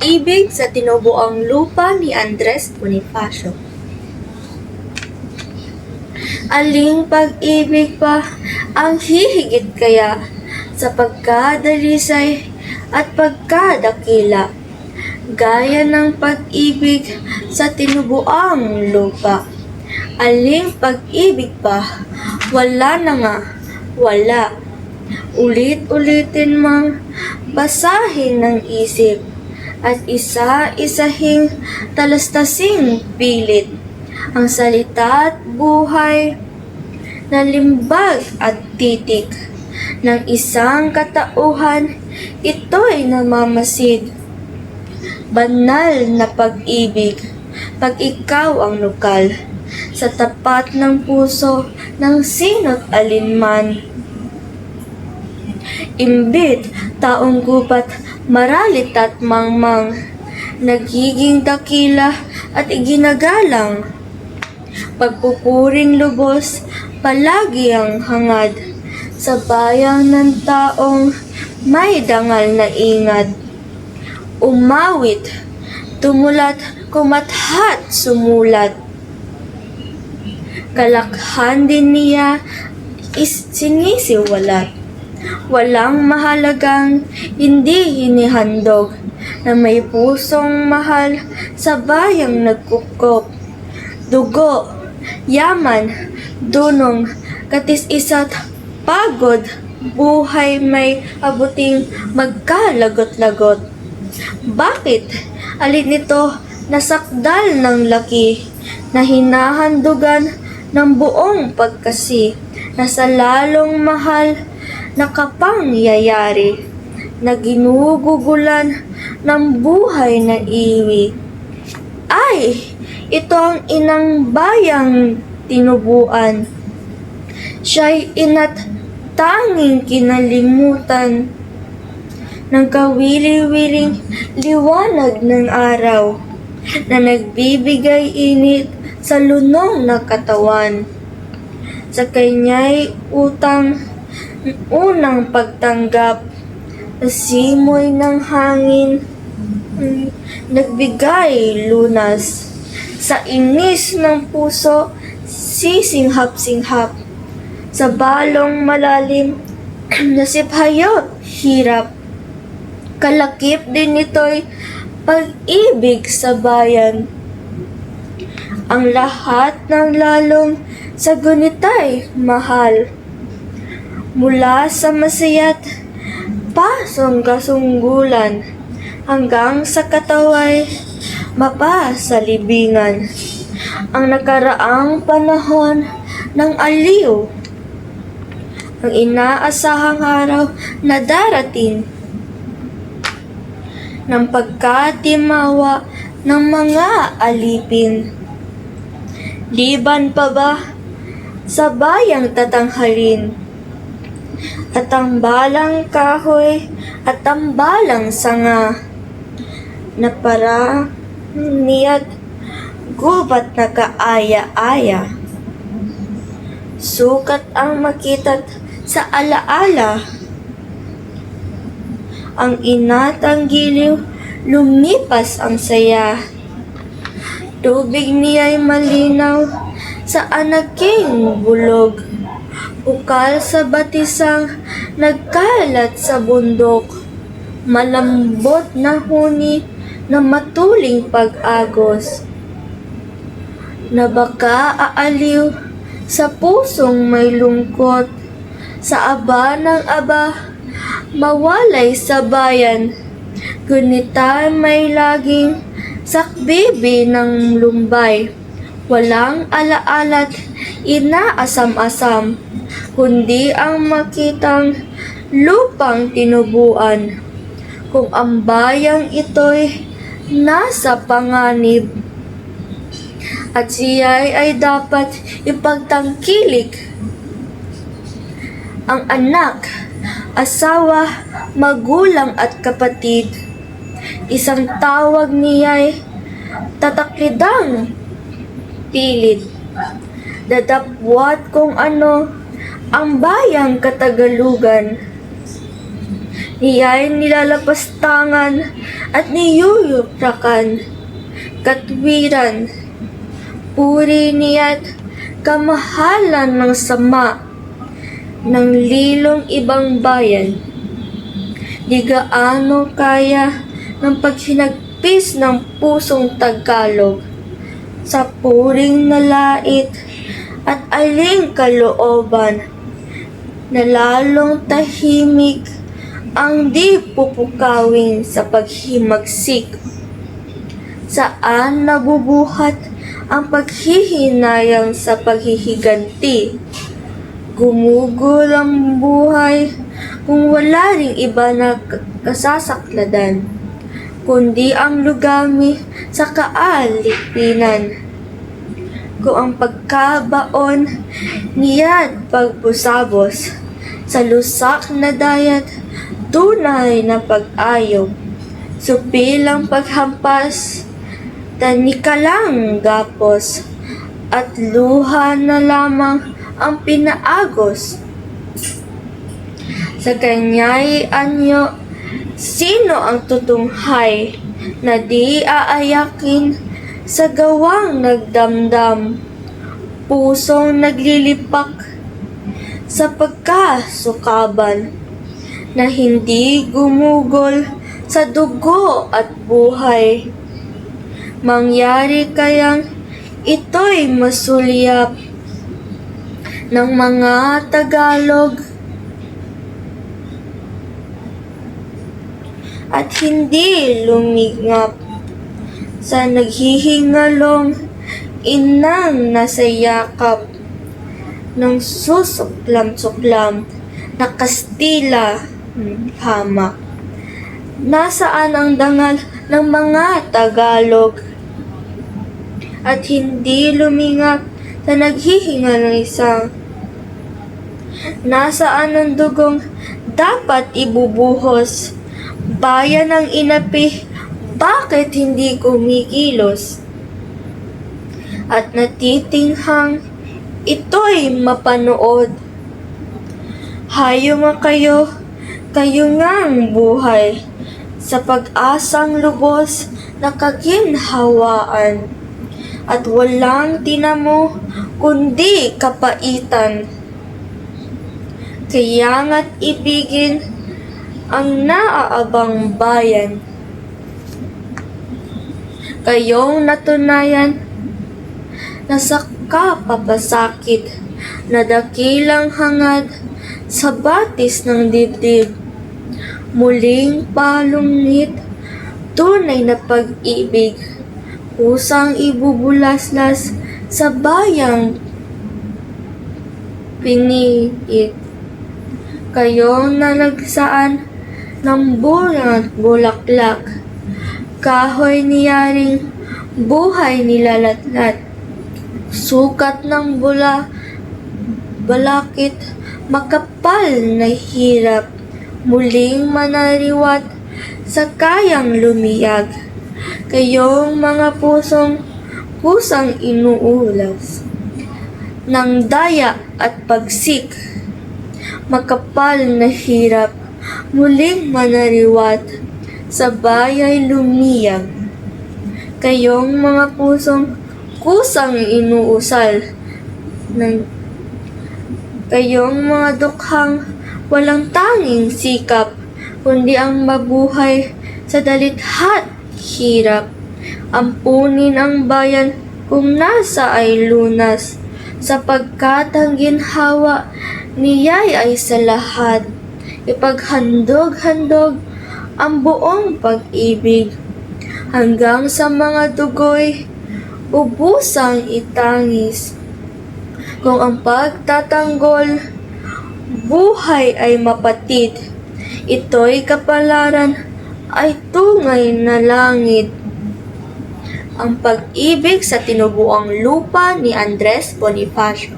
Pag-ibig sa tinubuang lupa ni Andres Bonifacio. Aling pag-ibig pa ang hihigit kaya sa pagkadalisay at pagkadakila, gaya ng pag-ibig sa tinubuang lupa? Aling pag-ibig pa, wala na nga, wala. Ulit-ulitin mang basahin ng isip at isa-isahing talastasing pilit ang salita at buhay na limbag at titik ng isang katauhan. Ito'y namamasid. Banal na pag-ibig, pag ikaw ang nukal sa tapat ng puso ng sino't alinman. Imbit, taong gubat, maralit at mangmang, nagiging dakila at iginagalang. Pagpupuring lubos, palagi ang hangad sa bayang ng taong may dangal na ingat. Umawit, tumulat, kumathat, sumulat. Kalakhan din niya sinisiwalat. Walang mahalagang hindi hinihandog na may pusong mahal sa bayang nagkukop. Dugo, yaman, dunong, katis-isa't pagod, buhay may abuting magkalagot-lagot. Bakit? Alin ito nasakdal ng laki na hinahandugan ng buong pagkasi na sa lalong mahal na kapangyayari na ginugugulan ng buhay na iwi? Ay, ito ang inang bayang tinubuan. Siya'y ina't tanging kinalimutan ng kawili-wiling liwanag ng araw na nagbibigay init sa lunong na katawan. Sa kanya'y utang unang pagtanggap, simoy ng hangin, nagbigay lunas. Sa inis ng puso, sisinghap-singhap. Sa balong malalim, nasiphayo, hirap. Kalakip din ito'y pag-ibig sa bayan. Ang lahat ng lalong sa gunita'y mahal. Mula sa masayat, pasong kasunggulan, hanggang sa kataway, mapa sa libingan. Ang nakaraang panahon ng aliw, ang inaasahang araw na darating, ng pagkatimawa ng mga alipin. Liban pa ba sa bayang tatanghalin, at ang balang kahoy at ang balang sanga na para niya't gubat na kaaya-aya. Sukat ang makita't sa alaala. Ang inat ang giliw, lumipas ang saya. Tubig niya'y malinaw sa anaking bulog. Ukal sa batisang nagkalat sa bundok. Malambot na huni na matuling pag-agos. Na baka aaliw sa pusong may lungkot. Sa aba ng aba, mawalay sa bayan. Gunita may laging sakbibi ng lumbay. Walang alaalat, inaasam-asam, kundi ang makitang lupang tinubuan. Kung ang bayang ito'y nasa panganib, at siya'y ay dapat ipagtangkilik. Ang anak, asawa, magulang at kapatid, isang tawag niya'y tataklidang pilit. Dadapwat kung ano ang bayang Katagalugan. Niya'y nilalapastangan at niyuyuprakan, katwiran, puri niya't kamahalan ng sama ng lilong ibang bayan. Di gaano kaya ng paghinagpis ng pusong Tagalog sa puring nalait at aling kalooban na lalong tahimik ang di pupukawin sa paghimagsik. Saan nabubuhat ang paghihinayang sa paghihiganti? Gumugol ang buhay kung wala ring iba na kasasakladan, kundi ang lugami sa kaalipinan. Kung ang pagkabaon niya't pagbusabos sa lusak na dayat, tunay na pag-ayog, supilang paghampas, tanikalang gapos, at luha na lamang ang pinaagos. Sa kanya'y anyo, sino ang tutunghay na di aayakin sa gawang nagdamdam, pusong naglilipak sa pagkasukaban, na hindi gumugol sa dugo at buhay. Mangyari kayang ito'y masulyap ng mga Tagalog at hindi lumigap sa naghihingalong inang nasa yakap ng susuklam-suklam na Kastila hamak. Nasaan ang dangal ng mga Tagalog at hindi lumingap sa naghihingalong isang? Nasaan ang dugong dapat ibubuhos? Bayan ng inapi, bakit hindi kumikilos? At natitinghang ito'y mapanood. Hayo nga kayo ngang buhay sa pag-asang lubos na kaginhawaan at walang tinamo kundi kapaitan. Kaya nga't ibigin ang naaabang bayan. Kayong natunayan na sa kapapasakit na dakilang hangad sa batis ng dibdib, muling palungit, tunay na pag-ibig, kusang ibubulaslas sa bayang piniit. Kayong nalagsaan ng bulang bulaklak, kahoy niyaring buhay nilalatlat, sukat ng balakit, makapal na hirap, muling manariwat sa kayang lumiyag. Kayong mga kusang inuulas ng daya at pagsik, makapal na hirap, muling manariwat sa bayay lumiyag. Kayong mga kusang inuusal ng kayong mga dukhang walang tanging sikap, kundi ang mabuhay sa dalitha't hirap. Ampunin ang bayan kung nasa ay lunas, sapagkat ang ginhawa niya'y ay sa lahat. Ipaghandog-handog ang buong pag-ibig, hanggang sa mga dugo'y ubusang itangis. Kung ang pagtatanggol buhay ay mapatid, ito'y kapalaran ay tungay na langit. Ang pag-ibig sa tinubuang lupa ni Andres Bonifacio.